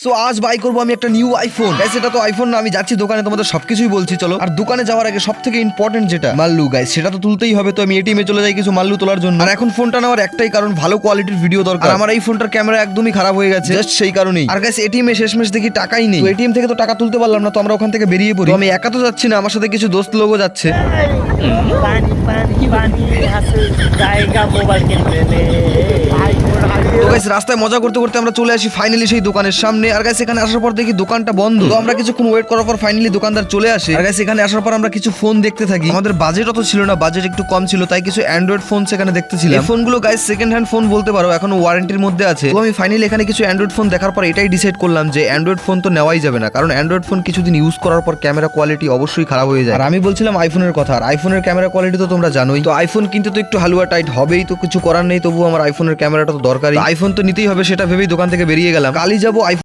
So আজ by করবো আমি একটা নিউ আইফোন। গাইস এটা তো আইফোন না, আমি যাচ্ছি দোকানে, তোমাদের সবকিছুই বলছি চলো। আর দোকানে যাওয়ার আগে সব থেকে ইম্পর্টেন্ট যেটা মাল্লু, গাইস সেটা তো তুলতেই হবে। তো আমি এটিএম এ চলে যাই কিছু মাল্লু তোলার জন্য। আর এখন ফোনটা নেওয়ার একটাই কারণ, ভালো কোয়ালিটির ভিডিও দরকার। আর আমার এই ফোনটার ক্যামেরা একদমই খারাপ হয়ে গেছে, জাস্ট সেই কারণেই। আর গাইস এটিএম এ শেষমেশ দেখি টাকাই নেই। এটিএম থেকে তো টাকা তুলতে পারলাম না, তো আমরা ওখান থেকে বেরিয়ে পড়ি। তো আমি একা তো যাচ্ছি না, আমার সাথে কিছু দোস্ত লোকও যাচ্ছে। পানি পানি পানি আছে জায়গা মোবাইল কিনতে তো গাইস রাস্তায় মজা করতে করতে আমরা চলে আসি ফাইনালি সেই দোকানের সামনে। আর গাইস এখানে আসার পর দেখি দোকানটা বন্ধ। তো আমরা কিছুক্ষণ ওয়েট করার পর ফাইনালি দোকানদার চলে আসে। আর গাইস এখানে আসার পর আমরা কিছু ফোন দেখতে থাকি। আমাদের বাজেট অত ছিল না, বাজেট একটু কম ছিল, তাই কিছু অ্যান্ড্রয়েড ফোন সেখানে দেখতেছিলাম। এই ফোনগুলো গাইস সেকেন্ড হ্যান্ড ফোন বলতে পারো, এখনো ওয়ারেন্টির মধ্যে আছে। তো আমি ফাইনালি এখানে কিছু অ্যান্ড্রয়েড ফোন দেখার পর এটাই ডিসাইড করলাম যে অ্যান্ড্রয়েড ফোন তো নেওয়াই যাবে না, কারণ অ্যান্ড্রয়েড ফোন কিছুদিন ইউজ করার পর ক্যামেরা কোয়ালিটি অবশ্যই খারাপ হয়ে যায়। আর আমি বলছিলাম আইফোনের কথা, আর আইফোনের ক্যামেরা কোয়ালিটি তো তোমরা জানোই। তো আইফোন কিন্তু তো একটু হালুয়া টাইট হবেই, তো কিছু করার নেই। তবু আমার আইফোনের ক্যামেরাটা তো দরকারি, আইফোন তো নিতেই হবে, সেটা ভেবেই দোকান থেকে বেরিয়ে গেলাম। কালই যাবো আইফোন